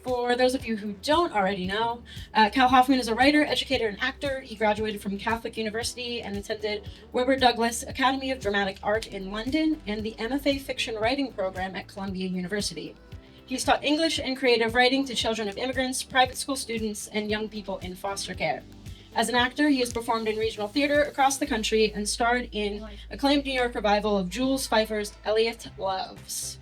For those of you who don't already know, Cal Hoffman is a writer, educator, and actor. He graduated from Catholic University and attended Webber Douglas Academy of Dramatic Art in London and the MFA Fiction Writing Program at Columbia University. He's taught English and creative writing to children of immigrants, private school students, and young people in foster care. As an actor, he has performed in regional theater across the country and starred in acclaimed New York revival of Jules Feiffer's Elliot Loves.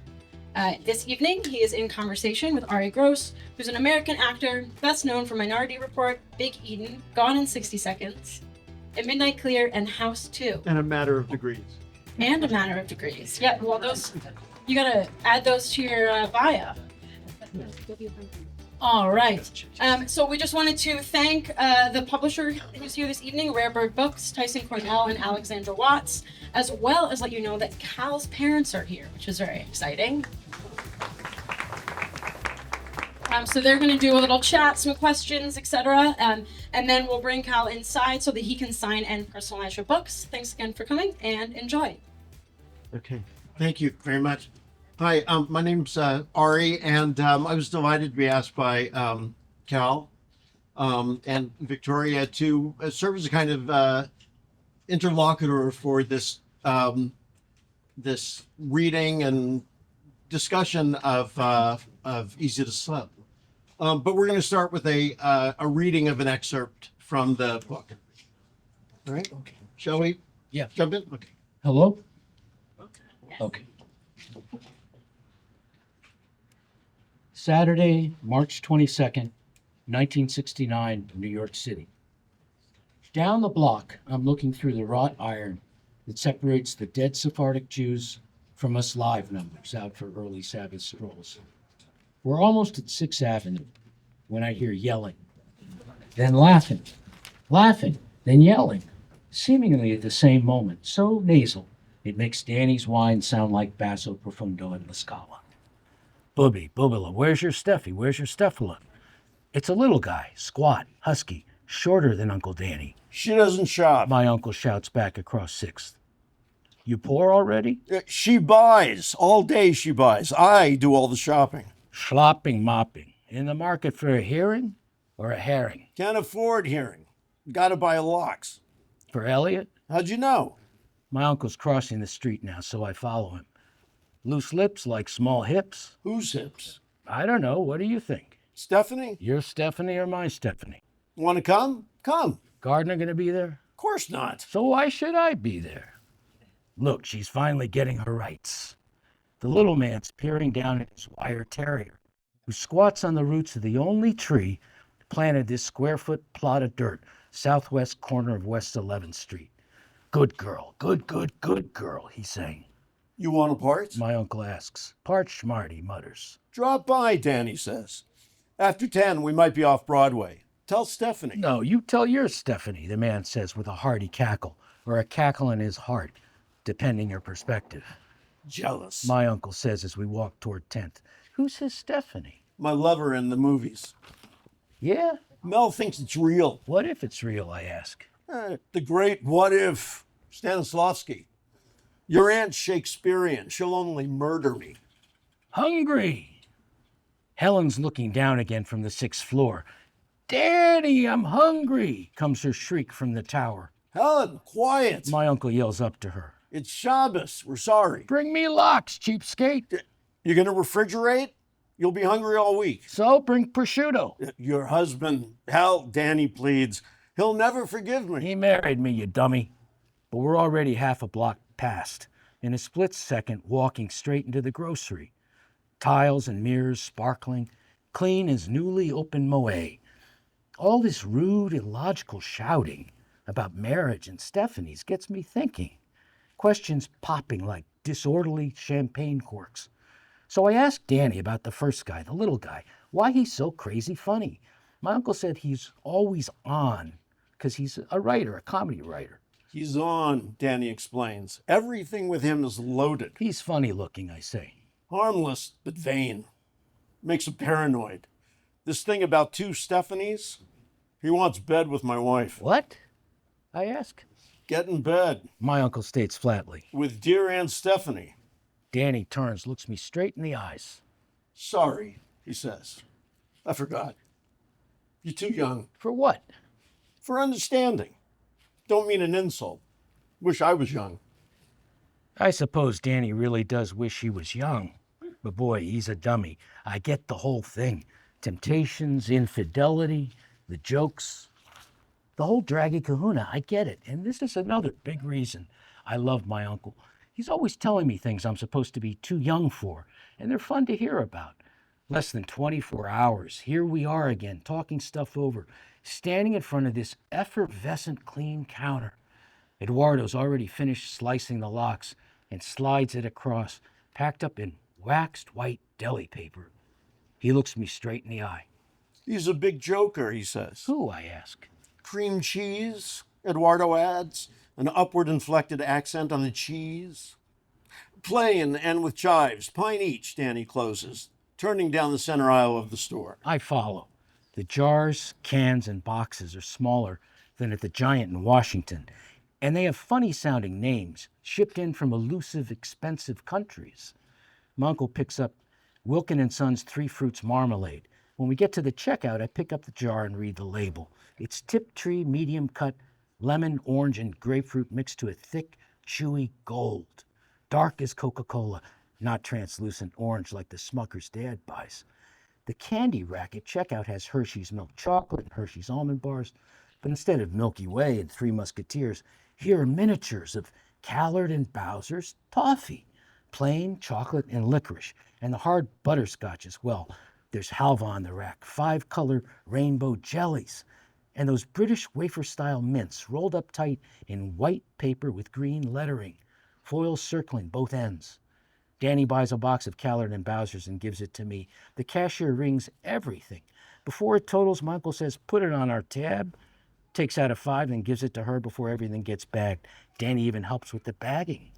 This evening, he is in conversation with Arye Gross, who's an American actor, best known for Minority Report, Big Eden, Gone in 60 Seconds, A Midnight Clear, and House 2. And A Matter of Degrees. And A Matter of Degrees. Yeah, well, those, you gotta add those to your bio. All right. So we just wanted to thank the publisher who's here this evening, Rare Bird Books, Tyson Cornell and Alexandra Watts, as well as let you know that Cal's parents are here, which is very exciting. So they're going to do a little chat, some questions, etc. And then we'll bring Cal inside so that he can sign and personalize your books. Thanks again for coming and enjoy. Okay, thank you very much. Hi, my name's Ari, and I was delighted to be asked by Cal and Victoria to serve as a kind of interlocutor for this this reading and discussion of Easy to Slip. But we're going to start with a reading of an excerpt from the book. All right. Okay. Shall we? Yeah. Jump in. Okay. Hello? Okay. Saturday, March 22nd, 1969, New York City. Down the block, I'm looking through the wrought iron that separates the dead Sephardic Jews from us live members out for early Sabbath strolls. We're almost at 6th Avenue when I hear yelling, then laughing, then yelling, seemingly at the same moment, so nasal it makes Danny's wine sound like Basso Profundo in La Scala. Boobila, where's your Steffi? Where's your Steffala? It's a little guy, squat, husky, shorter than Uncle Danny. She doesn't shop. My uncle shouts back across 6th. You poor already? She buys. All day she buys. I do all the shopping. Schlopping, mopping. In the market for a hearing or a herring? Can't afford hearing. Gotta buy locks. For Elliot? How'd you know? My uncle's crossing the street now, so I follow him. Loose lips like small hips? Whose hips? I don't know. What do you think? Stephanie? Your Stephanie or my Stephanie? Want to come? Come. Gardner gonna be there? Of course not. So why should I be there? Look, she's finally getting her rights. The little man's peering down at his wire terrier, who squats on the roots of the only tree planted this square-foot plot of dirt, southwest corner of West 11th Street. Good girl, good girl, he's saying. You want a part? My uncle asks. Parched Marty mutters. Drop by, Danny says. After 10, we might be off Broadway. Tell Stephanie. No, you tell your Stephanie, the man says with a hearty cackle, or a cackle in his heart, depending your perspective. Jealous. My uncle says as we walk toward 10th. Who's his Stephanie? My lover in the movies. Yeah? Mel thinks it's real. What if it's real, I ask? The great what if Stanislavski. Your aunt's Shakespearean. She'll only murder me. Hungry! Helen's looking down again from the 6th floor. Daddy, I'm hungry, comes her shriek from the tower. Helen, quiet. My uncle yells up to her. It's Shabbos. We're sorry. Bring me lox, cheapskate. You gonna refrigerate? You'll be hungry all week. So bring prosciutto. Your husband, Hal, Danny pleads. He'll never forgive me. He married me, you dummy. But we're already half a block past. In a split second, walking straight into the grocery. Tiles and mirrors sparkling, clean as newly opened Moet. All this rude, illogical shouting about marriage and Stephanie's gets me thinking. Questions popping like disorderly champagne corks. So I asked Danny about the first guy, the little guy, why he's so crazy funny. My uncle said he's always on because he's a writer, a comedy writer. He's on, Danny explains. Everything with him is loaded. He's funny looking, I say. Harmless, but vain. Makes him paranoid. This thing about two Stephanies, he wants bed with my wife. What? I ask. Get in bed My uncle states flatly. with dear Aunt Stephanie. Danny turns, looks me straight in the eyes. Sorry, he says. I forgot. You're too young For what? for understanding. Don't mean an insult. Wish I was young. I suppose Danny really does wish he was young. But boy, he's a dummy. I get the whole thing. Temptations, infidelity, the jokes, the whole draggy kahuna. I get it. And this is another big reason I love my uncle. He's always telling me things I'm supposed to be too young for, and they're fun to hear about. Less than 24 hours, here we are again, talking stuff over, standing in front of this effervescent clean counter. Eduardo's already finished slicing the lox and slides it across, packed up in waxed white deli paper. He looks me straight in the eye. He's a big joker, he says. Who, I ask. Cream cheese, Eduardo adds, an upward inflected accent on the cheese. Plain and with chives, pint each, Danny closes, turning down the center aisle of the store. I follow. The jars, cans, and boxes are smaller than at the Giant in Washington, and they have funny-sounding names, shipped in from elusive, expensive countries. My uncle picks up Wilkin & Son's Three Fruits Marmalade. When we get to the checkout, I pick up the jar and read the label. It's Tiptree medium cut, lemon, orange, and grapefruit mixed to a thick, chewy gold. Dark as Coca-Cola, not translucent orange like the Smucker's dad buys. The candy rack at checkout has Hershey's milk chocolate and Hershey's almond bars, but instead of Milky Way and Three Musketeers, here are miniatures of Callard and Bowser's toffee, plain chocolate and licorice, and the hard butterscotch as well. There's halva on the rack, 5-color rainbow jellies, and those British wafer-style mints rolled up tight in white paper with green lettering, foil circling both ends. Danny buys a box of Callard and Bowser's and gives it to me. The cashier rings everything. Before it totals, my uncle says, put it on our tab, takes out a 5 and gives it to her before everything gets bagged. Danny even helps with the bagging.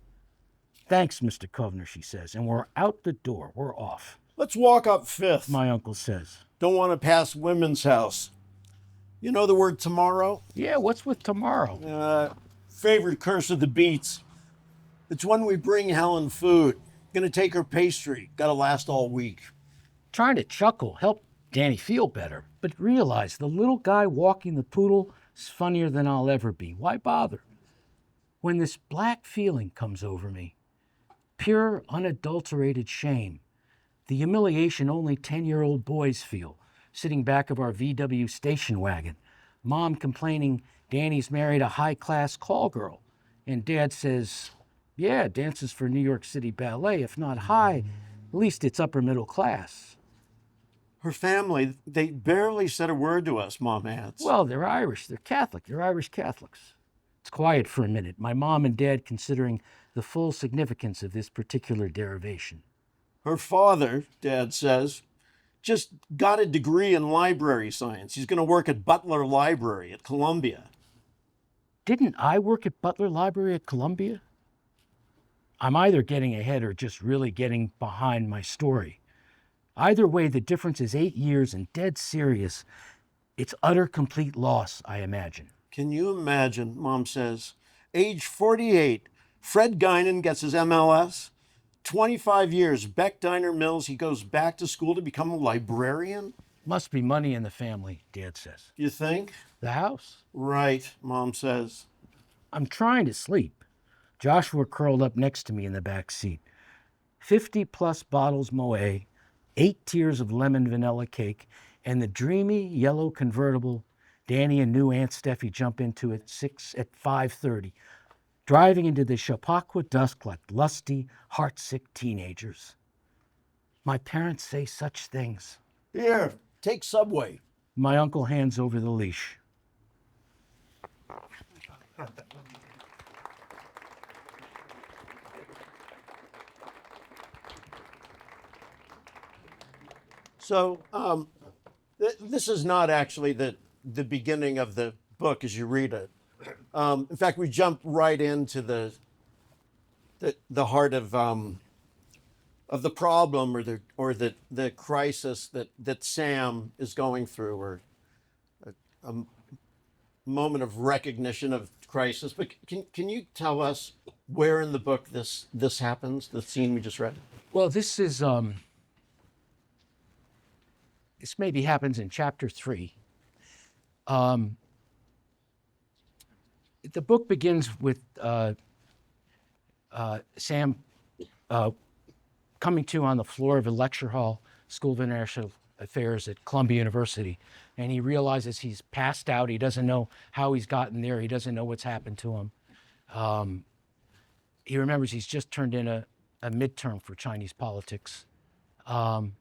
Thanks, Mr. Kovner, she says, and we're out the door. We're off. Let's walk up Fifth. My uncle says. Don't want to pass Women's House. You know the word tomorrow? Yeah, what's with tomorrow? Favorite curse of the Beats. It's when we bring Helen food. Gonna take her pastry. Gotta last all week. Trying to chuckle helped Danny feel better, but realize the little guy walking the poodle is funnier than I'll ever be. Why bother? When this black feeling comes over me, pure, unadulterated shame, the humiliation only 10-year-old boys feel, sitting back of our VW station wagon, Mom complaining Danny's married a high-class call girl, and Dad says, yeah, dances for New York City Ballet. If not high, at least it's upper middle class. Her family, they barely said a word to us, Mom adds. Well, they're Irish. They're Catholic. They're Irish Catholics. It's quiet for a minute, my mom and Dad considering the full significance of this particular derivation. Her father, Dad says, just got a degree in library science. He's going to work at Butler Library at Columbia. Didn't I work at Butler Library at Columbia? I'm either getting ahead or just really getting behind my story. Either way, the difference is 8 years and dead serious. It's utter complete loss, I imagine. Can you imagine, Mom says, age 48, Fred Guinan gets his MLS, 25 years, Beck Diner Mills, he goes back to school to become a librarian? Must be money in the family, Dad says. You think? The house? Right, Mom says. I'm trying to sleep. Joshua curled up next to me in the back seat. 50-plus bottles Moet, 8 tiers of lemon vanilla cake, and the dreamy yellow convertible Danny and new Aunt Steffi jump into at 5:30, driving into the Chappaqua dusk like lusty, heartsick teenagers. My parents say such things. Here, take Subway. My uncle hands over the leash. So, this is not actually the beginning of the book as you read it. In fact, we jump right into the heart of the problem or the crisis that Sam is going through, or a moment of recognition of crisis. But can you tell us where in the book this happens? The scene we just read. Well, this is this maybe happens in chapter 3. The book begins with Sam coming to on the floor of a lecture hall, School of International Affairs at Columbia University, and he realizes he's passed out. He doesn't know how he's gotten there. He doesn't know what's happened to him. He remembers he's just turned in a midterm for Chinese politics. And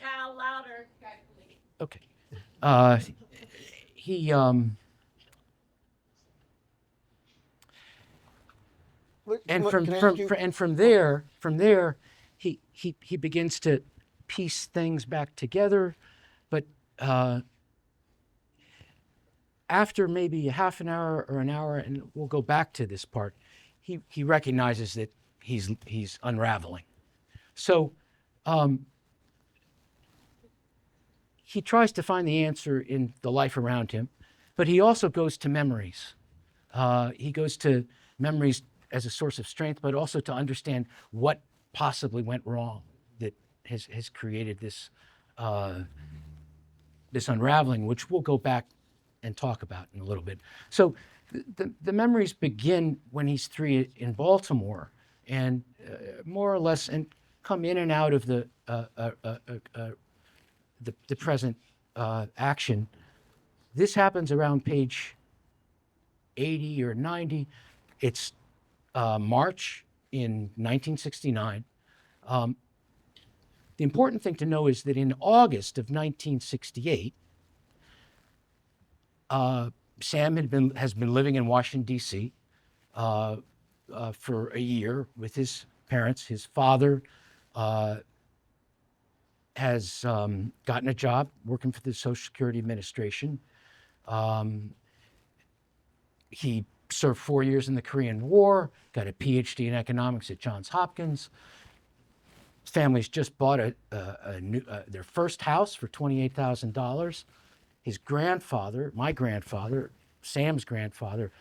Cal, louder. okay, he and from there, he begins to piece things back together, but after maybe a half an hour or an hour, and we'll go back to this part, he recognizes that he's unraveling. So he tries to find the answer in the life around him, but he also goes to memories. He goes to memories as a source of strength, but also to understand what possibly went wrong that has created this this unraveling, which we'll go back and talk about in a little bit. So the memories begin when he's 3 in Baltimore, and more or less, and come in and out of the present action. This happens around page 80 or 90. It's March in 1969. The important thing to know is that in August of 1968, Sam has been living in Washington, D.C. For a year with his parents. His father has gotten a job working for the Social Security Administration. He served 4 years in the Korean War, got a PhD in economics at Johns Hopkins. His family's just bought their first house for $28,000. His grandfather, my grandfather, Sam's grandfather,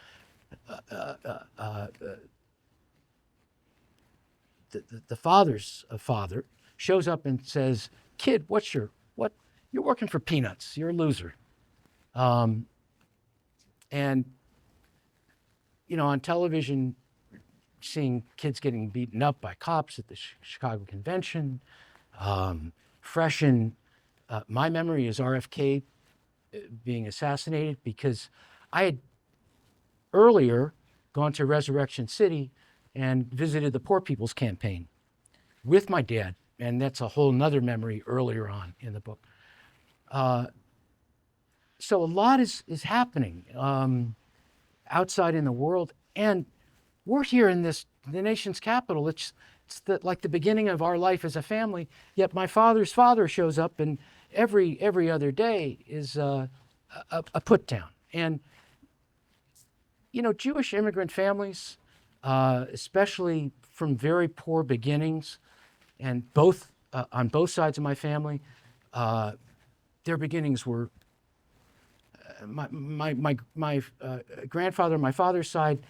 the father's father, shows up and says, "Kid, you're working for peanuts. You're a loser." And on television, seeing kids getting beaten up by cops at the Chicago Convention, fresh in my memory is RFK being assassinated, because I had earlier gone to Resurrection City and visited the Poor People's Campaign with my dad, and that's a whole nother memory earlier on in the book. So a lot is happening outside in the world, and we're here in the nation's capital. It's like the beginning of our life as a family. Yet my father's father shows up, and every other day is a put down. And Jewish immigrant families, especially from very poor beginnings, and on both sides of my family, their beginnings were. My grandfather on my father's side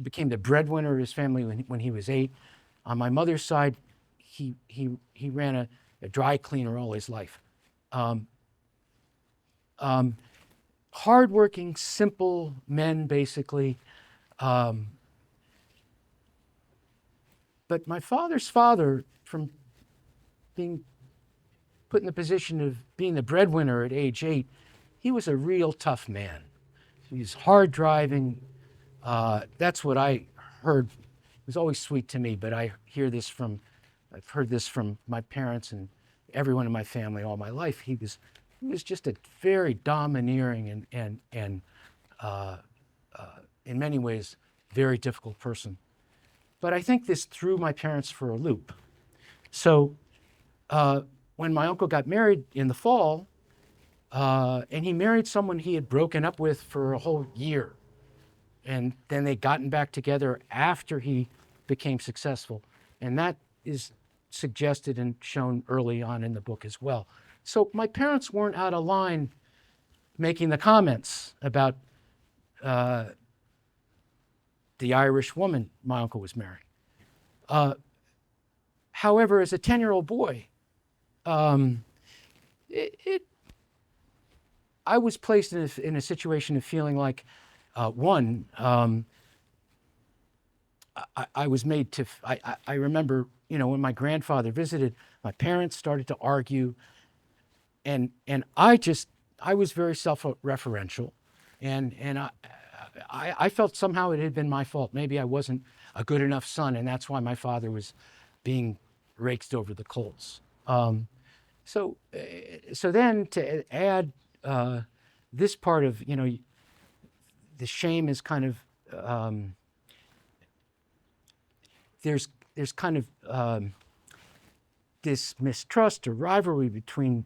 became the breadwinner of his family when he was 8. On my mother's side, he ran a dry cleaner all his life. Hardworking, simple men, basically. But my father's father, from being put in the position of being the breadwinner at age 8, he was a real tough man. He's hard driving. That's what I heard. It was always sweet to me, but I've heard this from my parents and everyone in my family all my life. He was just a very domineering and in many ways very difficult person. But I think this threw my parents for a loop. So when my uncle got married in the fall, and he married someone he had broken up with for a whole year, and then they gotten back together after he became successful, and that is suggested and shown early on in the book as well. So my parents weren't out of line making the comments about the Irish woman my uncle was marrying. However, as a 10-year-old boy, I was placed in a situation of feeling like, one, I was made to, I remember, when my grandfather visited, my parents started to argue, and I was very self-referential, and I felt somehow it had been my fault. Maybe I wasn't a good enough son, and that's why my father was being raked over the coals. So then to add this part of, the shame is kind of, there's kind of this mistrust or rivalry between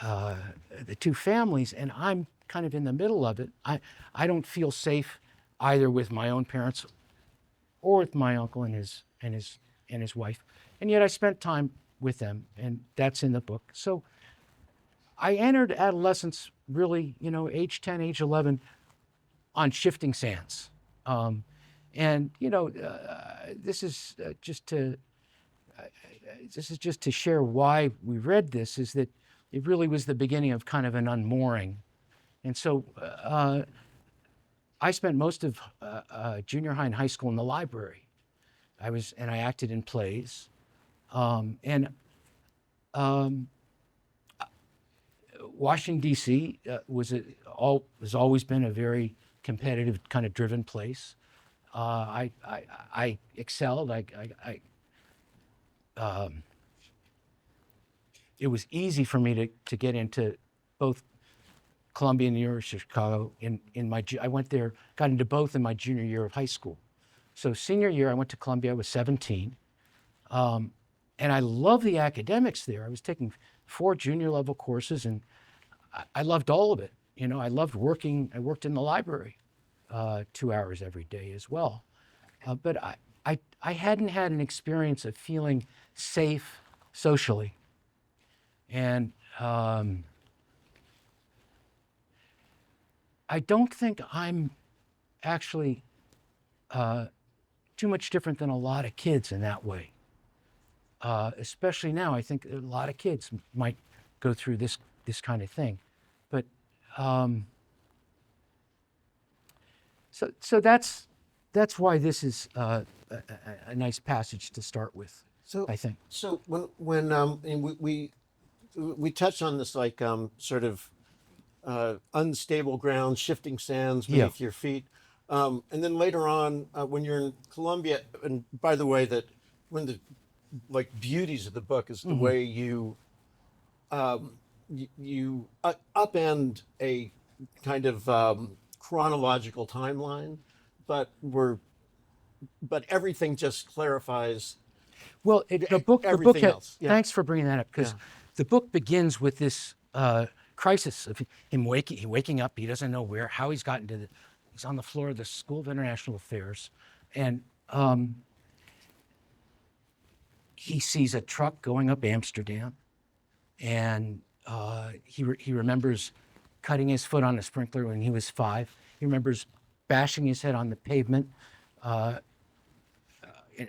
the two families, and I'm kind of in the middle of it. I don't feel safe either with my own parents or with my uncle and his wife, and yet I spent time with them, and that's in the book. So I entered adolescence really, age 10, age 11, on shifting sands. And this is just to share why we read this, is that it really was the beginning of kind of an unmooring. And so I spent most of junior high and high school in the library. I acted in plays. Washington, D.C. has always been a very competitive, kind of driven place. I excelled. It was easy for me to get into both Columbia and the University of Chicago. I went there, got into both in my junior year of high school. So senior year, I went to Columbia. I was 17. And I loved the academics there. I was taking 4 junior level courses, and I loved all of it. I loved working. I worked in the library 2 hours every day as well. But I hadn't had an experience of feeling safe socially. And I don't think I'm actually too much different than a lot of kids in that way. Especially now, I think a lot of kids might go through this kind of thing. But so that's why this is a nice passage to start with. So I think. So when and we touched on this, like sort of unstable ground, shifting sands beneath your feet, and then later on when you're in Columbia. And by the way, that one of the beauties of the book is the way you upend a kind of chronological timeline, but everything just clarifies. Well, the book. Else. Yeah. Thanks for bringing that up, because the book begins with this crisis of him waking up. He doesn't know how he's gotten to he's on the floor of the School of International Affairs, and he sees a truck going up Amsterdam, and he remembers cutting his foot on a sprinkler when he was 5. He remembers bashing his head on the pavement on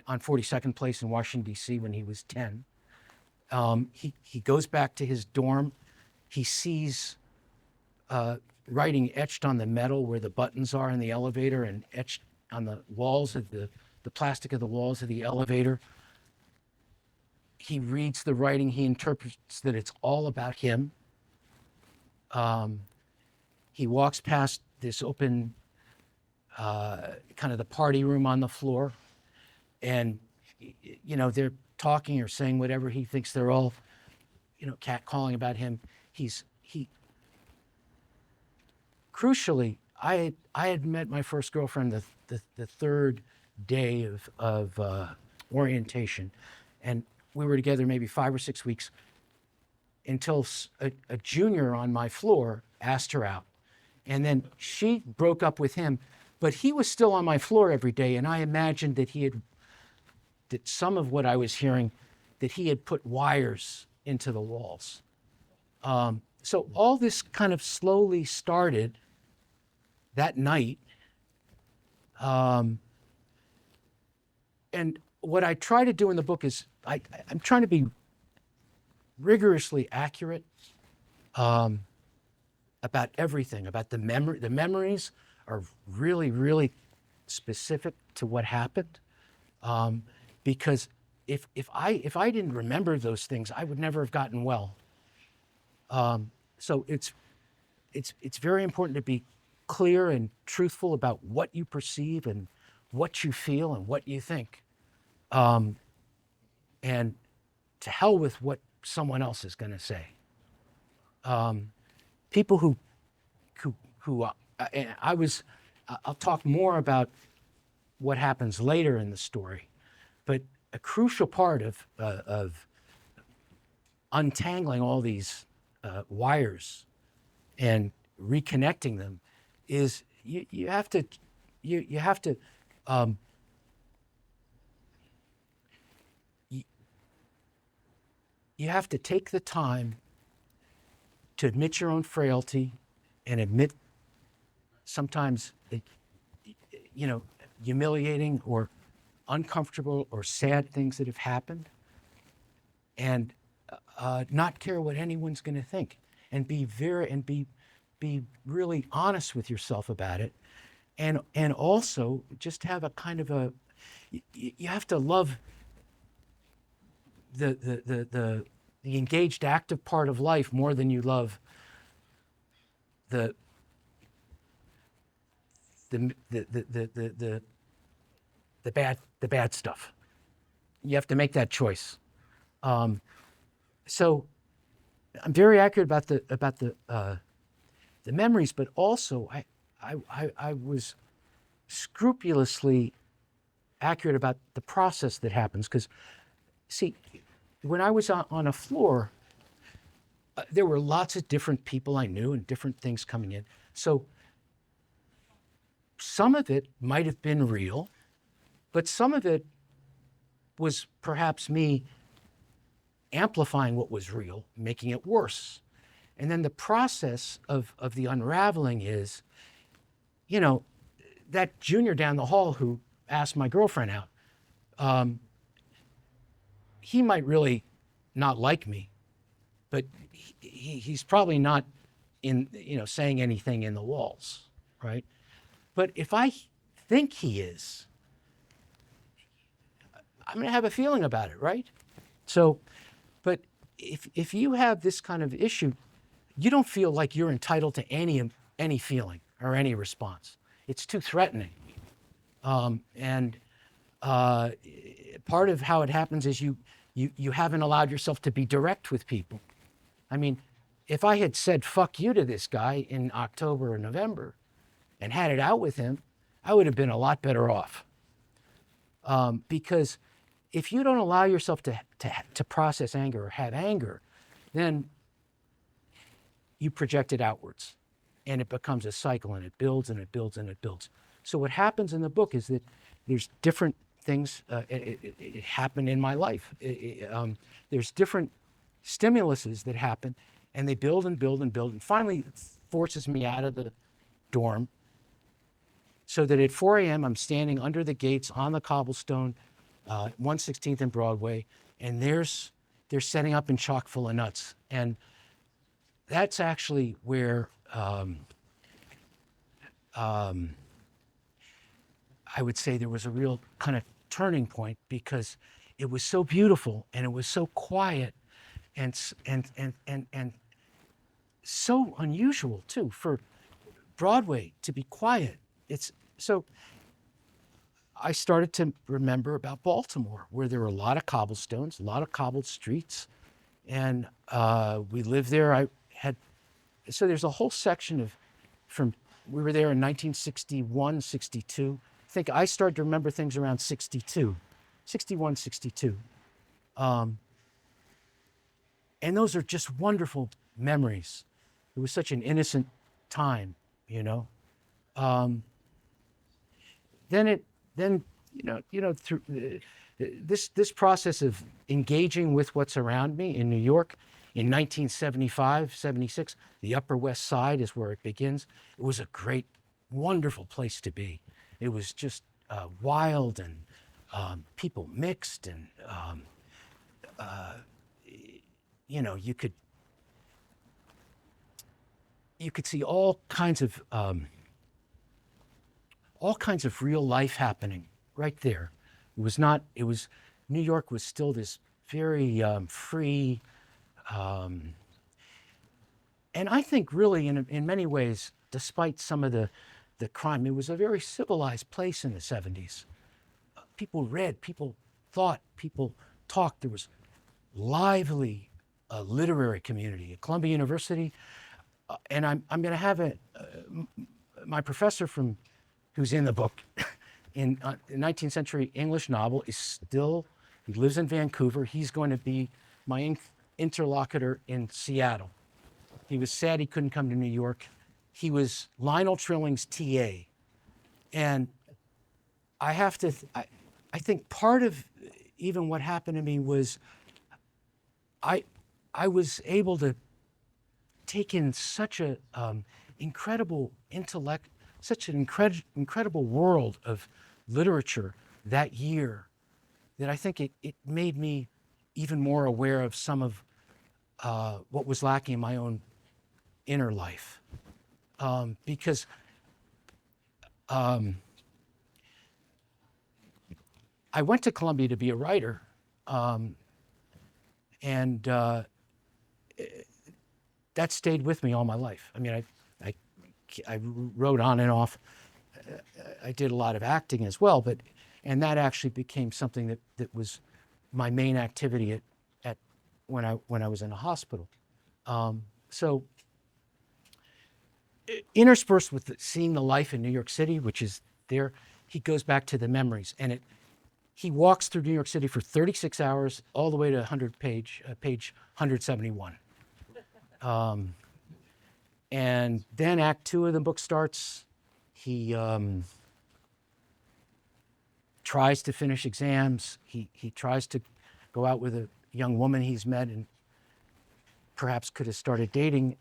42nd Place in Washington, D.C. when he was 10. He goes back to his dorm. He sees writing etched on the metal where the buttons are in the elevator, and etched on the walls of the plastic of the walls of the elevator. He reads the writing. He interprets that it's all about him. He walks past this open, kind of the party room on the floor, and they're talking or saying whatever. He thinks they're all, catcalling about him. Crucially, I had met my first girlfriend the third day of orientation, and we were together maybe 5 or 6 weeks until a junior on my floor asked her out. And then she broke up with him, but he was still on my floor every day, and I imagined that that some of what I was hearing, that he had put wires into the walls. So all this kind of slowly started that night. And what I try to do in the book is I'm trying to be rigorously accurate about everything, about the memory. The memories are really, really specific to what happened, because if I didn't remember those things, I would never have gotten well. So it's very important to be clear and truthful about what you perceive and what you feel and what you think, and to hell with what someone else is going to say. People who and I'll talk more about what happens later in the story, but a crucial part of untangling all these wires and reconnecting them is you have to take the time to admit your own frailty and admit sometimes humiliating or uncomfortable or sad things that have happened, and not care what anyone's going to think, and be really honest with yourself about it, and also just have a kind of a you have to love the engaged active part of life more than you love the bad stuff. You have to make that choice. So I'm very accurate about the memories, but also I was scrupulously accurate about the process that happens, because see, when I was on a floor, there were lots of different people I knew and different things coming in. So some of it might have been real, but some of it was perhaps me amplifying what was real, making it worse. And then the process of the unraveling is, that junior down the hall who asked my girlfriend out, he might really not like me, but he's probably not saying anything in the walls, right? But if I think he is, I'm going to have a feeling about it, right? So, but if you have this kind of issue, you don't feel like you're entitled to any feeling or any response. It's too threatening. And part of how it happens is you haven't allowed yourself to be direct with people. I mean, if I had said fuck you to this guy in October or November and had it out with him, I would have been a lot better off. Because if you don't allow yourself to process anger or have anger, then you project it outwards, and it becomes a cycle, and it builds and it builds and it builds. So what happens in the book is that there's different things it happen in my life. There's different stimuluses that happen, and they build and build and build, and finally it forces me out of the dorm, so that at 4 a.m. I'm standing under the gates on the cobblestone, 116th and Broadway, and they're setting up in chock full of nuts. And that's actually where I would say there was a real kind of turning point, because it was so beautiful and it was so quiet and so unusual too for Broadway to be quiet. So I started to remember about Baltimore, where there were a lot of cobblestones, a lot of cobbled streets, and we lived there. So there's a whole section we were there in 1961, 62. I think I started to remember things around 61, 62. And those are just wonderful memories. It was such an innocent time, through this process of engaging with what's around me in New York In 1975, 76, the Upper West Side is where it begins. It was a great, wonderful place to be. It was just wild, and people mixed, and you know, you could see all kinds of real life happening right there. New York was still this very free, and I think really in many ways, despite some of the crime, it was a very civilized place in the 70s. People read, people thought, people talked. There was lively literary community at Columbia University, and I'm going to have my professor who's in the book in 19th century English novel he lives in Vancouver. He's going to be my interlocutor in Seattle. He was sad he couldn't come to New York. He was Lionel Trilling's TA, and I think part of even what happened to me was I was able to take in such a incredible intellect, such an incredible world of literature that year, that I think it made me even more aware of some of what was lacking in my own inner life. Because I went to Columbia to be a writer, and that stayed with me all my life. I mean, I wrote on and off. I did a lot of acting as well, and that actually became something that was my main activity at when I was in a hospital. So interspersed with seeing the life in New York City, which is there, he goes back to the memories, and he walks through New York City for 36 hours, all the way to page 171. And then Act 2 of the book starts. He tries to finish exams. He tries to go out with a young woman he's met and perhaps could have started dating.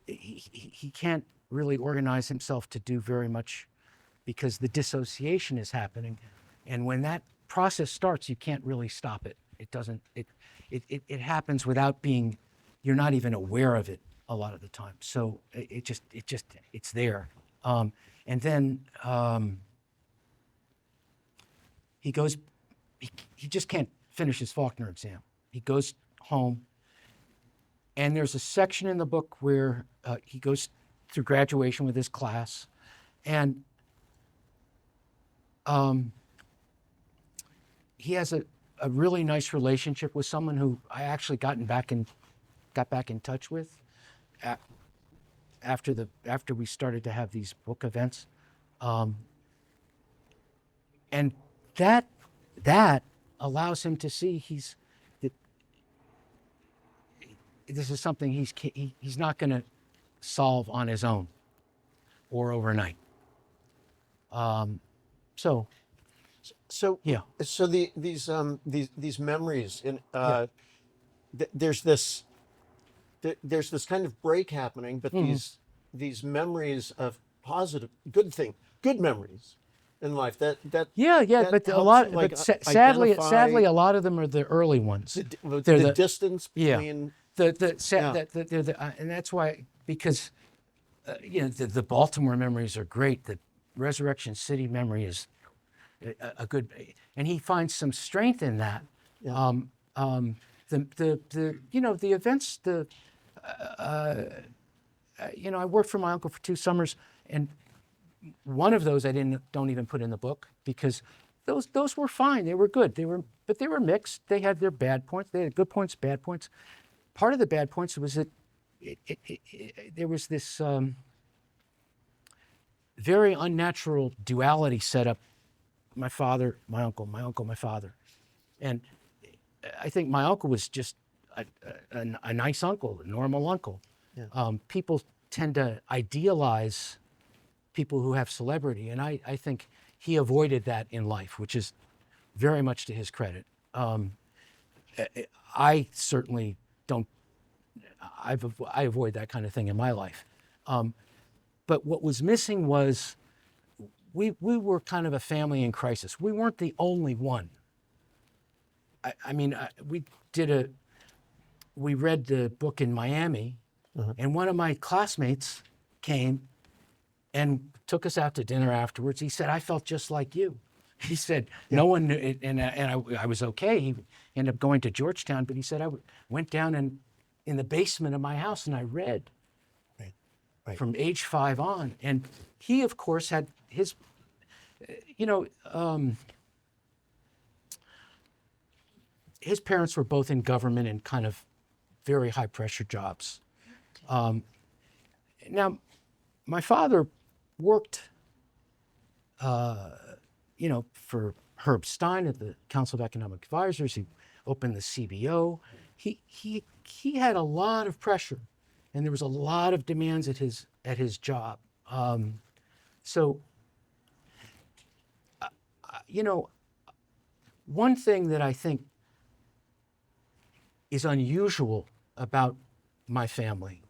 He can't really organize himself to do very much because the dissociation is happening. And when that process starts, you can't really stop it. It happens without you're not even aware of it a lot of the time. So it's there. And then he just can't finish his Faulkner exam. He goes home, and there's a section in the book where he goes through graduation with his class, and he has a really nice relationship with someone who I actually got back in touch with after we started to have these book events, and that allows him to see that this is something he's not going to solve on his own or overnight. So yeah. So these memories in there's this kind of break happening, but these memories of good memories in life that but sadly identify a lot of them are the early ones. the distance between and that's why, because the Baltimore memories are great. The Resurrection City memory is a good, and he finds some strength in that. Yeah. The events, I worked for my uncle for 2 summers, and one of those I don't even put in the book because those were fine. They were good. But they were mixed. They had their bad points. They had good points, bad points. Part of the bad points was that there was this very unnatural duality set up. My father, my uncle, my uncle, my father. And I think my uncle was just a nice uncle, a normal uncle. Yeah. People tend to idealize people who have celebrity, and I think he avoided that in life, which is very much to his credit. I certainly don't I avoid that kind of thing in my life. But what was missing was we were kind of a family in crisis. We weren't the only one. I mean, we read the book in Miami, and one of my classmates came and took us out to dinner afterwards. He said, "I felt just like you." He said, "No one knew," and I was okay. He ended up going to Georgetown, but he said, went down in the basement of my house and I read from age 5 on. And he, of course, had his, his parents were both in government and kind of very high pressure jobs. Now, my father worked, for Herb Stein at the Council of Economic Advisors. He opened the CBO. He had a lot of pressure, and there was a lot of demands at his job. One thing that I think is unusual about my family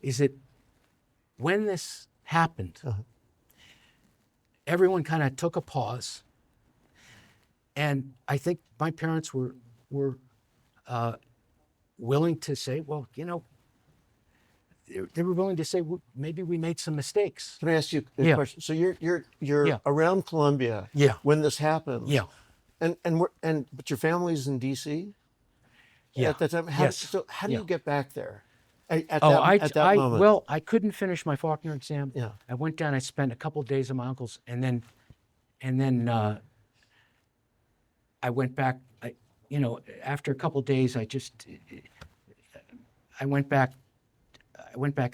is that when this happened, everyone kind of took a pause, and I think my parents were willing to say, well, they were willing to say, well, maybe we made some mistakes. Can I ask you a question? So you're around Columbia when this happens. Yeah. But your family's in DC? Yeah. At that time? So how do you get back there? At that moment? Well, I couldn't finish my Faulkner exam. Yeah. I went down, I spent a couple of days at my uncle's, and then I went back. After a couple of days, I went back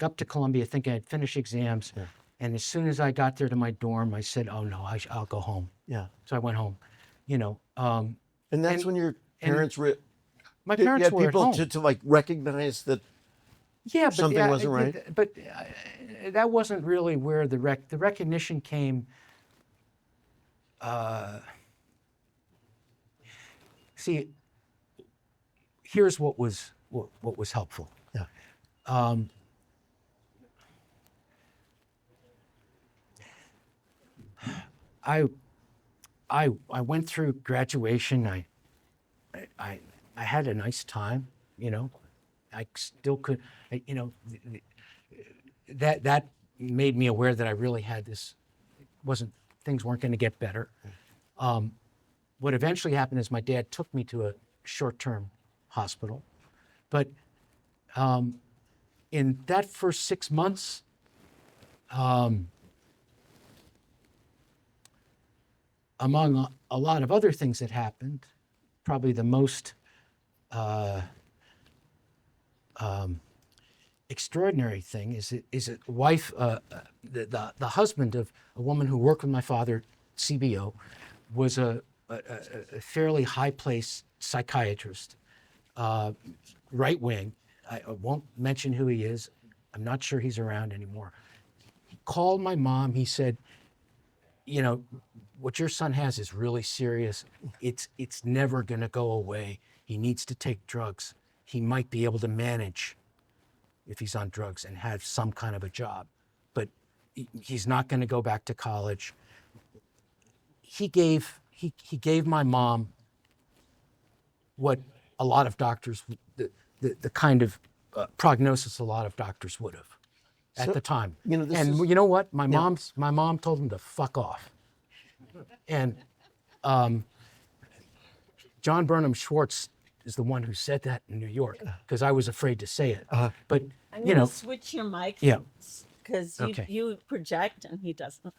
up to Columbia thinking I'd finish exams. Yeah. And as soon as I got there to my dorm, I said, "Oh no, I'll go home." Yeah. So I went home. And that's when your parents were. My parents were people at home. to like recognize that. Yeah, but something wasn't right. But that wasn't really where the recognition came. See, here's what was helpful. Yeah. I went through graduation. I had a nice time. I still could. That made me aware that I really had this. Things weren't going to get better. What eventually happened is my dad took me to a short-term hospital, but in that first 6 months, among a lot of other things that happened, probably the most extraordinary thing is a wife, the husband of a woman who worked with my father, CBO, was a fairly high-placed psychiatrist, right wing. I won't mention who he is. I'm not sure he's around anymore. He called my mom. He said, what your son has is really serious. It's never going to go away. He needs to take drugs. He might be able to manage if he's on drugs and have some kind of a job, but he's not going to go back to college. He gave my mom what a lot of doctors, the kind of prognosis a lot of doctors would have at the time. You know what? My mom told him to fuck off. And John Burnham Schwartz is the one who said that in New York because I was afraid to say it. But I'm going to switch your mic. Yeah. Because you project and he doesn't.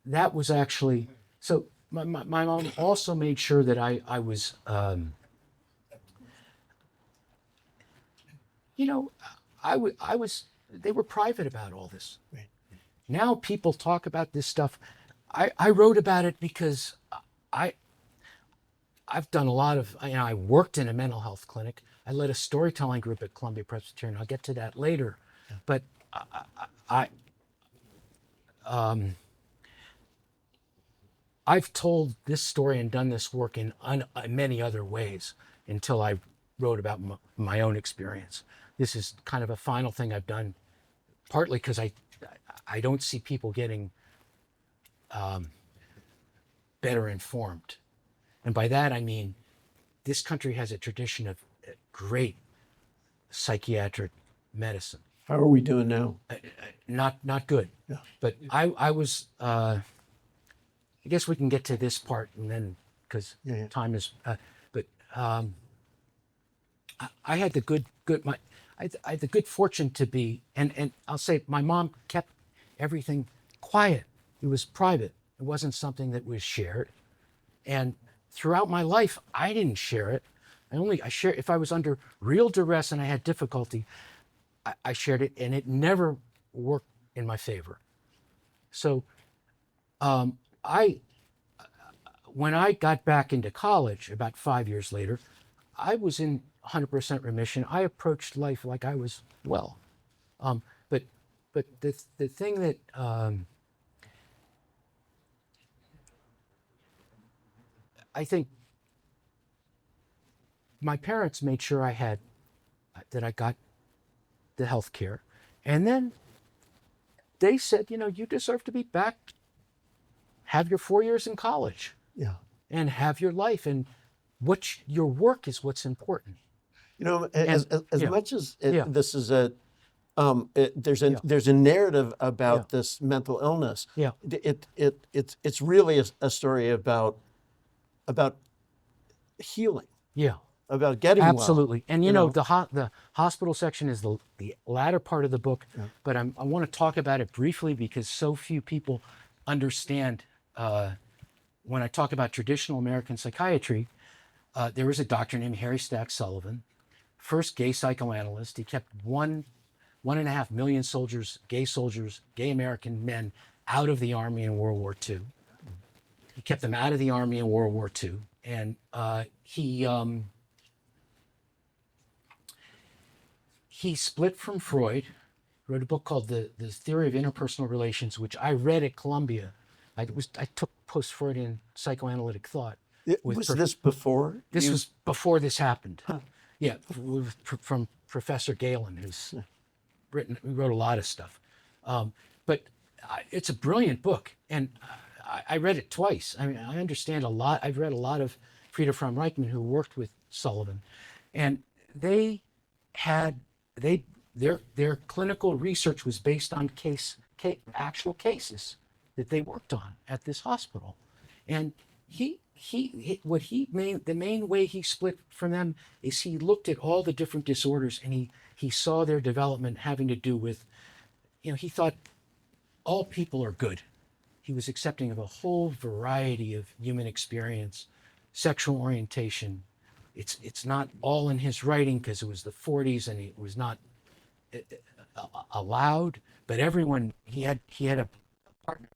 That was actually so. My mom also made sure that I was. I was. They were private about all this. Right. Now people talk about this stuff. I wrote about it because I've done a lot of. I worked in a mental health clinic. I led a storytelling group at Columbia Presbyterian. I'll get to that later, but I've told this story and done this work in many other ways until I wrote about my own experience. This is kind of a final thing I've done, partly because I don't see people getting better informed. And by that, I mean, this country has a tradition of great psychiatric medicine. How are we doing now? Not good. Yeah. But I was, I guess we can get to this part and then, because Yeah. time is, but I had the I had the good fortune to be, and I'll say my mom kept everything quiet. It was private. It wasn't something that was shared. And throughout my life, I didn't share it. I shared if I was under real duress and I had difficulty, I shared it, and it never worked in my favor. So, when I got back into college about 5 years later, I was in 100% remission. I approached life like I was well. But the thing that I think my parents made sure that I got the health care. And then they said, you deserve to be back, have your 4 years in college. Yeah. And have your life. And your work is what's important. As yeah. much as Yeah. this is there's a narrative about this mental illness. Yeah. It's really a story about healing. Yeah. About getting well. Absolutely. And the hospital section is the latter part of the book, but I want to talk about it briefly because so few people understand. When I talk about traditional American psychiatry, there was a doctor named Harry Stack Sullivan, first gay psychoanalyst. He kept 1.5 million gay American men out of the army in World War II. He kept them out of the army in World War II. And he split from Freud, wrote a book called The Theory of Interpersonal Relations, which I read at Columbia. I took post-Freudian psychoanalytic thought. Was this before? This was before this happened. Huh. Yeah, from Professor Galen, who wrote a lot of stuff. But it's a brilliant book, and I read it twice. I mean, I understand a lot. I've read a lot of Frieda Fromm Reichmann, who worked with Sullivan, and they had their clinical research was based on actual cases that they worked on at this hospital, and the main way he split from them is he looked at all the different disorders, and he saw their development having to do with, he thought all people are good. He was accepting of a whole variety of human experience, sexual orientation. It's not all in his writing because it was the 40s and it was not allowed, but everyone, he had a partner.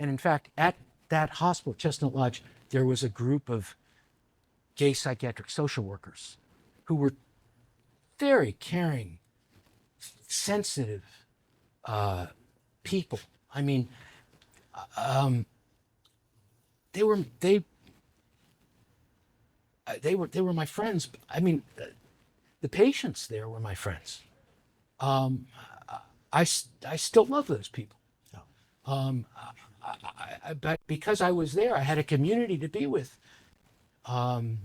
And in fact, at that hospital, Chestnut Lodge, there was a group of gay psychiatric social workers who were very caring, sensitive people. I mean, they were my friends. I mean, the patients there were my friends. I still love those people. But because I was there, I had a community to be with. I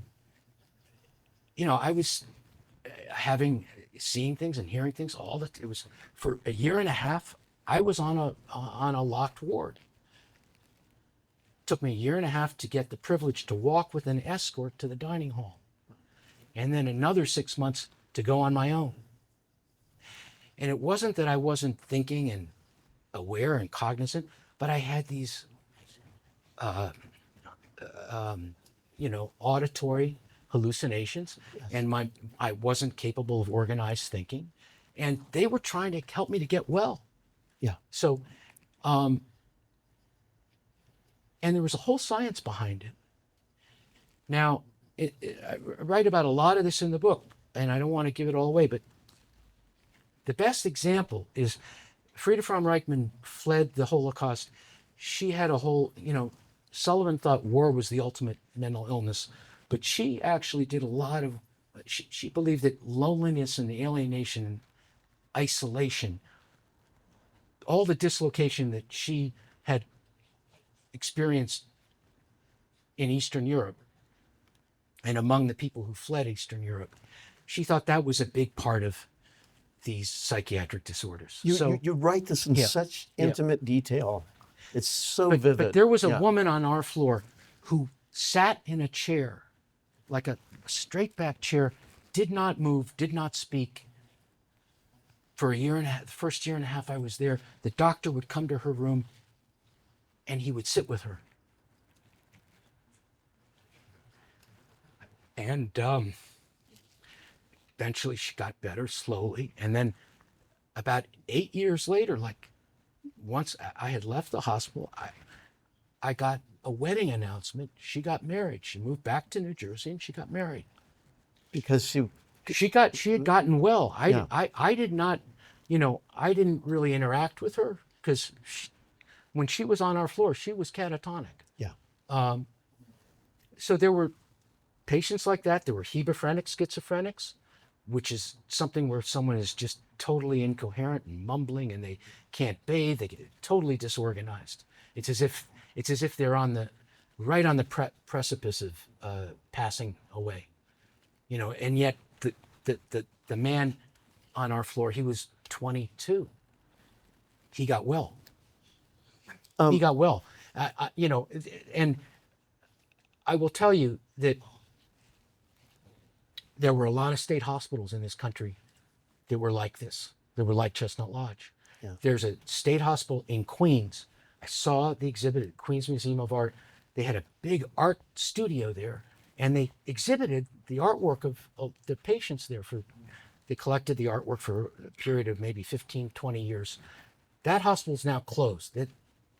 was seeing things and hearing things it was for a year and a half. I was on a locked ward. It took me a year and a half to get the privilege to walk with an escort to the dining hall, and then another 6 months to go on my own. And it wasn't that I wasn't thinking and aware and cognizant, but I had these, auditory hallucinations, and I wasn't capable of organized thinking, and they were trying to help me to get well. Yeah. So, and there was a whole science behind it. Now, I write about a lot of this in the book, and I don't want to give it all away, but the best example is Frieda Fromm Reichmann fled the Holocaust. she had a whole, Sullivan thought war was the ultimate mental illness, but she actually did a lot of, she believed that loneliness and alienation and isolation, all the dislocation that she had experienced in Eastern Europe and among the people who fled Eastern Europe, she thought that was a big part of these psychiatric disorders. You write this in such intimate detail. It's so vivid. But there was a woman on our floor who sat in a chair, like a straight back chair, did not move, did not speak. For a year and a half, the first year and a half I was there, the doctor would come to her room and he would sit with her. And eventually she got better slowly. And then about 8 years later, like once I had left the hospital, I got a wedding announcement. She got married. She moved back to New Jersey and she got married. Because she had gotten well. Yeah. I did not, I didn't really interact with her because when she was on our floor, she was catatonic. Yeah. So there were patients like that. There were hebephrenic schizophrenics, which is something where someone is just totally incoherent and mumbling and they can't bathe. They get totally disorganized. It's as if they're right on the precipice of passing away. And yet the man on our floor, he was 22. He got well. He got well. And I will tell you that there were a lot of state hospitals in this country that were like this, that were like Chestnut Lodge. Yeah. There's a state hospital in Queens. I saw the exhibit at Queens Museum of Art. They had a big art studio there, and they exhibited the artwork of the patients there. They collected the artwork for a period of maybe 15, 20 years. That hospital's now closed.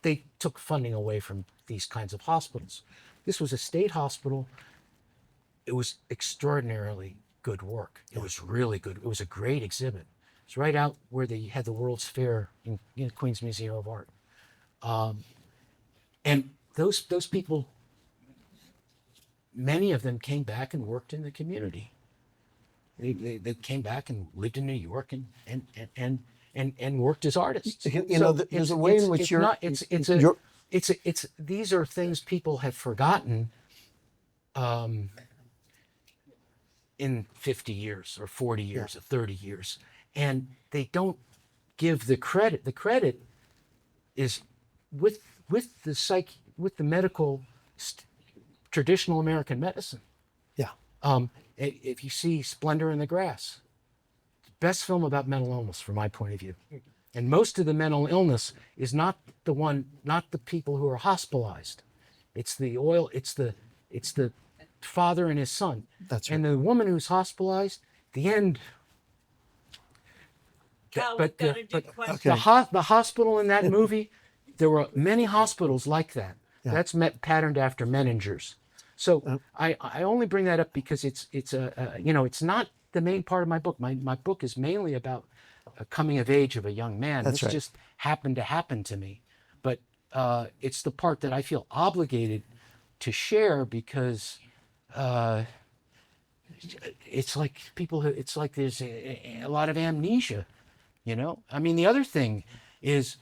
They took funding away from these kinds of hospitals. This was a state hospital. It was extraordinarily good work. It was really good. It was a great exhibit. It's right out where they had the World's Fair in Queens Museum of Art. And those people, many of them came back and worked in the community. They came back and lived in New York and worked as artists. There's a way in which these are things people have forgotten in 50 years or 40 years or 30 years. And they don't give the credit. The credit is with the medical traditional American medicine. Yeah. If you see Splendor in the Grass, best film about mental illness from my point of view. And most of the mental illness is not the people who are hospitalized. It's the father and his son. That's right. And the woman who's hospitalized, the end. The hospital in that movie, there were many hospitals like that. Yeah. That's patterned after Meningers. So I only bring that up because it's not the main part of my book. My book is mainly about a coming of age of a young man. That's this right. just happened to happen to me, but it's the part that I feel obligated to share because it's like there's a lot of amnesia. I mean, the other thing is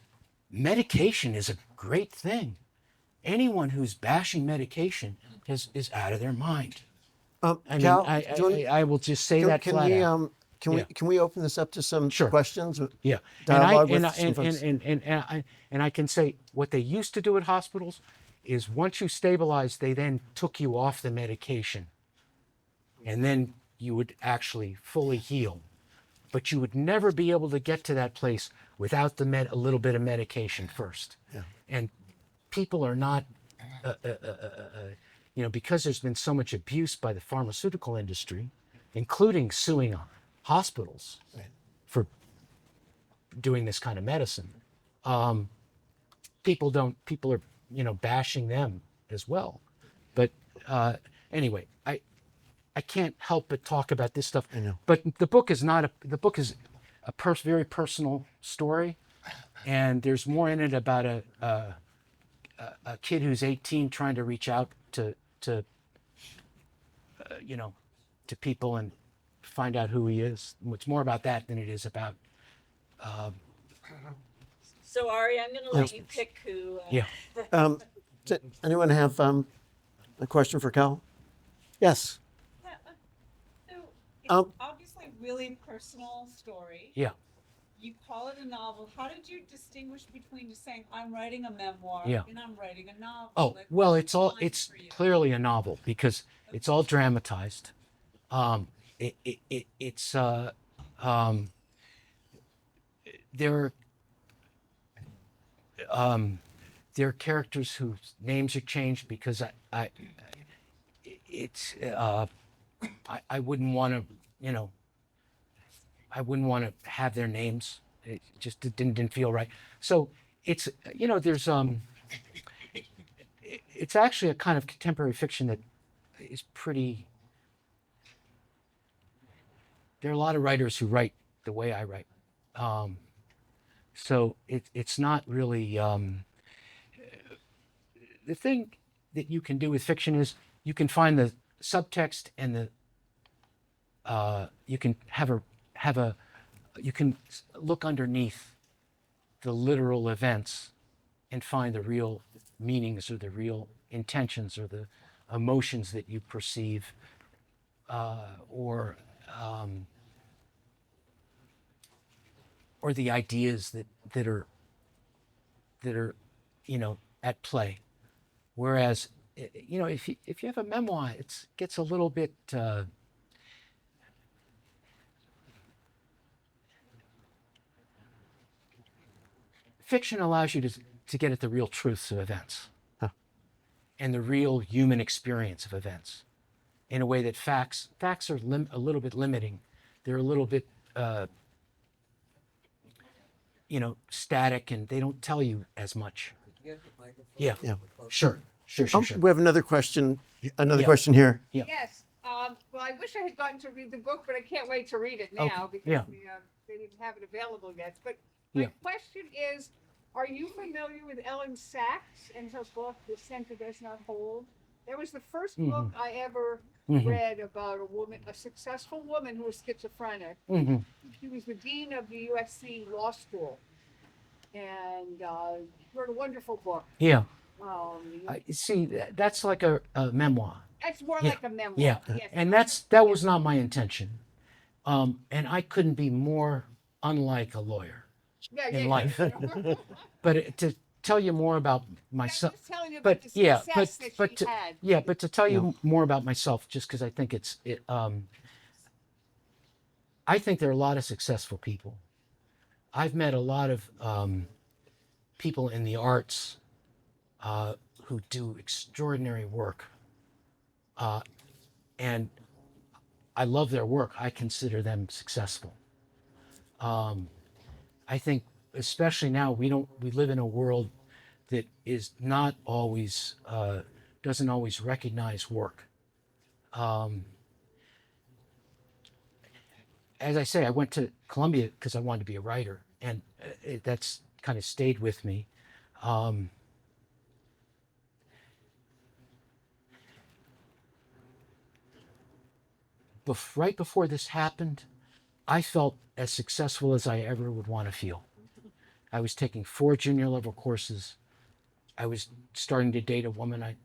medication is a great thing. Anyone who's bashing medication is out of their mind. Cal, I will just say that flat out. Can we open this up to some questions? Yeah, Dialogue and with some folks? I can say what they used to do at hospitals is once you stabilized, they then took you off the medication, and then you would actually fully heal. But you would never be able to get to that place without a little bit of medication first. Yeah. And people are not, because there's been so much abuse by the pharmaceutical industry, including suing hospitals for doing this kind of medicine. People are, bashing them as well. But anyway, I can't help but talk about this stuff. I know. But the book is a very personal story, and there's more in it about a kid who's 18 trying to reach out to you know, to people and find out who he is. It's more about that than it is about. So Ari, I'm going to let you pick who. Yeah. Does anyone have a question for Cal? Yes. Yeah, so it's Um, obviously a really personal story. Yeah. You call it a novel. How did you distinguish between just saying I'm writing a memoir Yeah. and I'm writing a novel? Oh, Like, well, what's it's the all, line it's for you? clearly a novel because it's all dramatized. It's, there there are characters whose names are changed because it's, I wouldn't want to, you know, I wouldn't want to have their names. It just didn't feel right. So it's, you know, there's, it's actually a kind of contemporary fiction that is pretty. There are a lot of writers who write the way I write, so it's not really. The thing that you can do with fiction is you can find the subtext and you can have a you can look underneath the literal events and find the real meanings or the real intentions or the emotions that you perceive or the ideas that are you know at play. Whereas you know if you have a memoir, it gets a little bit fiction allows you to get at the real truths of events and the real human experience of events in a way that facts are a little bit limiting. They're a little bit you know static and they don't tell you as much. Yeah. Yeah. Sure. We have another question. Another Yeah. question here. Yeah. Yes. Well, I wish I had gotten to read the book, but I can't wait to read it now Okay, because yeah. they didn't have it available yet. But my Yeah. question is, are you familiar with Ellen Sachs and her book, The Center Does Not Hold? That was the first book I ever read about a woman, a successful woman who was schizophrenic. She was the dean of the USC Law School, and wrote a wonderful book. Yeah. Um, See, that's like a memoir. That's more Yeah. like a memoir. Yeah. Yes. And that was not my intention. And I couldn't be more unlike a lawyer Yeah, in yeah, life. yeah. But to tell you more about I'm myself, just telling you about but the yeah, success that but she to, had. yeah, but to tell you more about myself, just because I think I think there are a lot of successful people. I've met a lot of people in the arts who do extraordinary work, and I love their work. I consider them successful. I think, especially now, we live in a world that is not always doesn't always recognize work. As I say, I went to Columbia because I wanted to be a writer, and that's kind of stayed with me. Right before this happened, I felt as successful as I ever would want to feel. I was taking 4 junior level courses. I was starting to date a woman I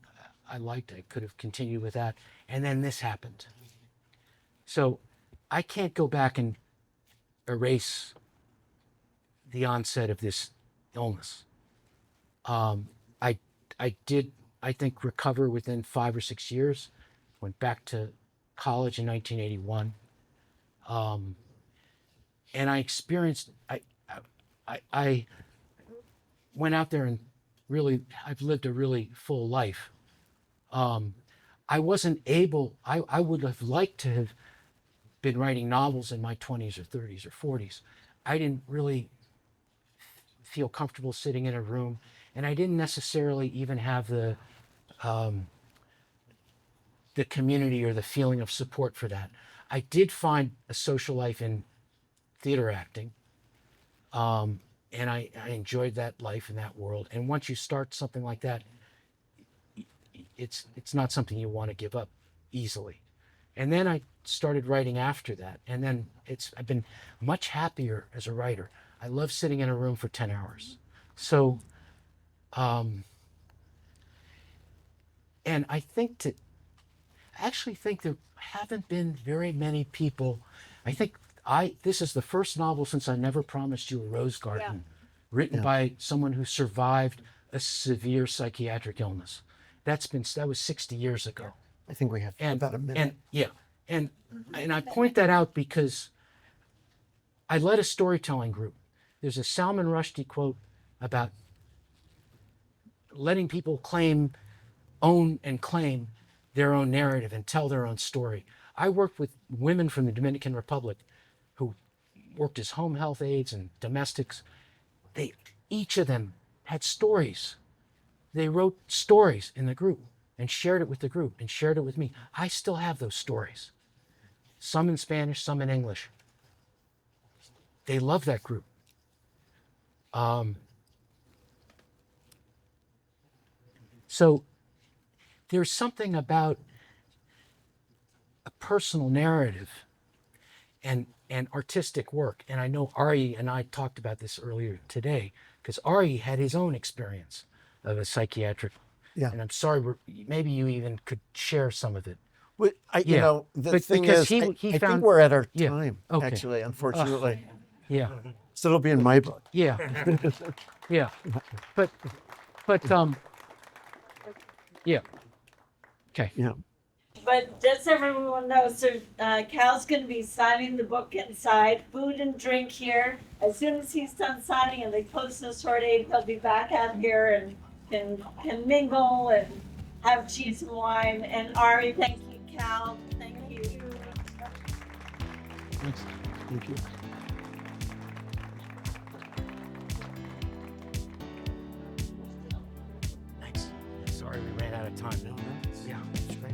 liked. I could have continued with that. And then this happened. So I can't go back and erase the onset of this illness. I did, I think, recover within 5 or 6 years. Went back to college in 1981. And I experienced, I went out there and really, I've lived a really full life. I wasn't able, I would have liked to have been writing novels in my 20s or 30s or 40s. I didn't really feel comfortable sitting in a room, and I didn't necessarily even have the community or the feeling of support for that. I did find a social life in theater acting, I enjoyed that life and that world. And once you start something like that, it's not something you want to give up easily. And then I started writing after that, and then I've been much happier as a writer. I love sitting in a room for 10 hours. So, and I actually think there haven't been very many people. I think this is the first novel since I Never Promised You a Rose Garden, written by someone who survived a severe psychiatric illness. That was 60 years ago. I think we have about a minute. And I point that out because I led a storytelling group. There's a Salman Rushdie quote about letting people own their own narrative and tell their own story. I worked with women from the Dominican Republic who worked as home health aides and domestics. Each of them had stories. They wrote stories in the group and shared it with the group and shared it with me. I still have those stories. Some in Spanish, some in English. They love that group. So there's something about a personal narrative and artistic work. And I know Arye and I talked about this earlier today, because Arye had his own experience of a psychiatric. Yeah. And I'm sorry, maybe you even could share some of it. Well, you know, the thing because is, he I found, think we're at our Yeah, time, okay. actually, unfortunately. Yeah, So it'll be in my book. yeah, yeah. But, yeah. Okay. Yeah. But just so everyone knows, so Cal's going to be signing the book inside. Food and drink here. As soon as he's done signing and they close the sort 8, he'll be back out here and can mingle and have cheese and wine. And Ari, thank you, Cal. Thank you. Thanks. Thank you. Thanks. Sorry we ran out of time. Yeah, that's great.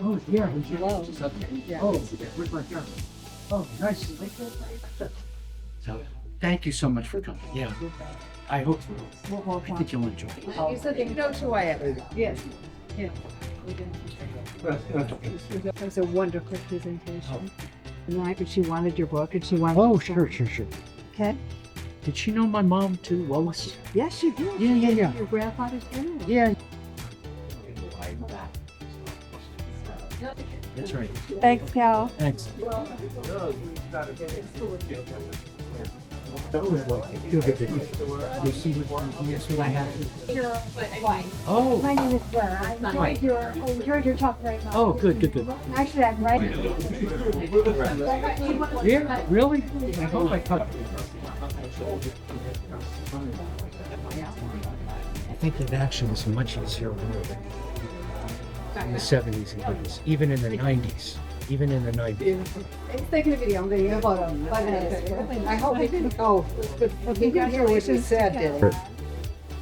Oh, yeah. Oh, where's my camera? Oh, nice. So, thank you so much for coming. Yeah. I think you'll enjoy it. You said you know who I am. Yes. Yeah. It was a wonderful presentation. And she wanted your book, and she wanted. Oh, sure. Okay. Did she know my mom too, Lois? Yes, she did. Yeah. Your grandfather's funeral. Yeah. That's right. Thanks, Cal. Thanks. You see what I have? Oh. My name is Blair. I enjoyed your talk very much. Oh, good. Actually, I'm writing. Yeah, really? I hope I cut. I think that action was much easier in the 70s and 80s, even in the 90s. It's taking a video. I'm getting about 5 minutes. I hope he didn't go. He got here what he said, did he?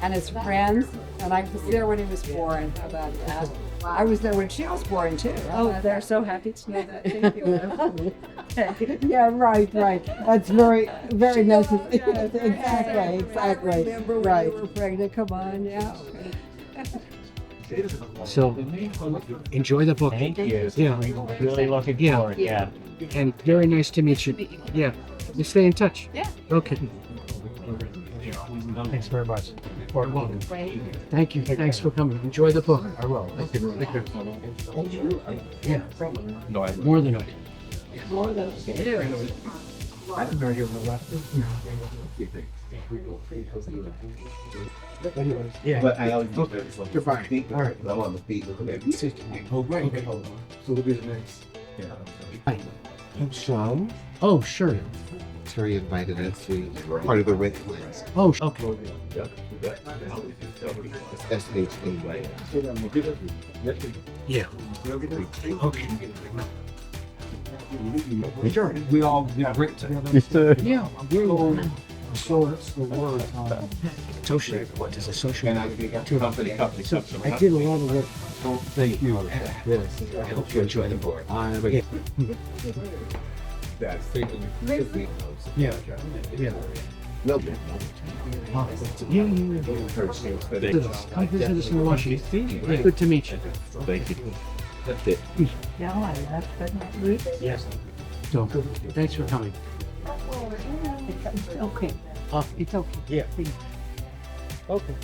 And his friends, and I was there when he was born. I was there when she was born too. Oh, they're so happy to know that. Thank you. Yeah, right. That's very necessary. Exactly. Remember when you were pregnant? Come on, yeah. So, enjoy the book. Thank you. Yeah. Really looking forward. Yeah. And very nice to meet you. Yeah. You stay in touch. Yeah. Okay. Thanks very much. You're welcome. Thank you. Thanks for coming. Enjoy the book. I will. Thank you. Yeah. No, I More than I do. I didn't know you were left. Yeah. But I always You're fine. All right. I'm on the feet. Oh, great. Okay, hold on. So look at the next. Yeah. Hi. Sean? Oh, sure. Terry invited us to part of the Red Clans. Oh, okay. SHA. Yeah. Okay. Sure. We all did great together. Yeah. So that's the word. Associate. What is associate? And I company. I did a lot of work. Thank you. Yes. I hope you enjoy the board. Yeah. Yeah. Yeah. Come visit us in Washington. Good to meet you. Thank you. That's it. Yeah, I left, but not leave. Yes. So, thanks for coming. It's okay. Huh? It's okay. Yeah. Okay.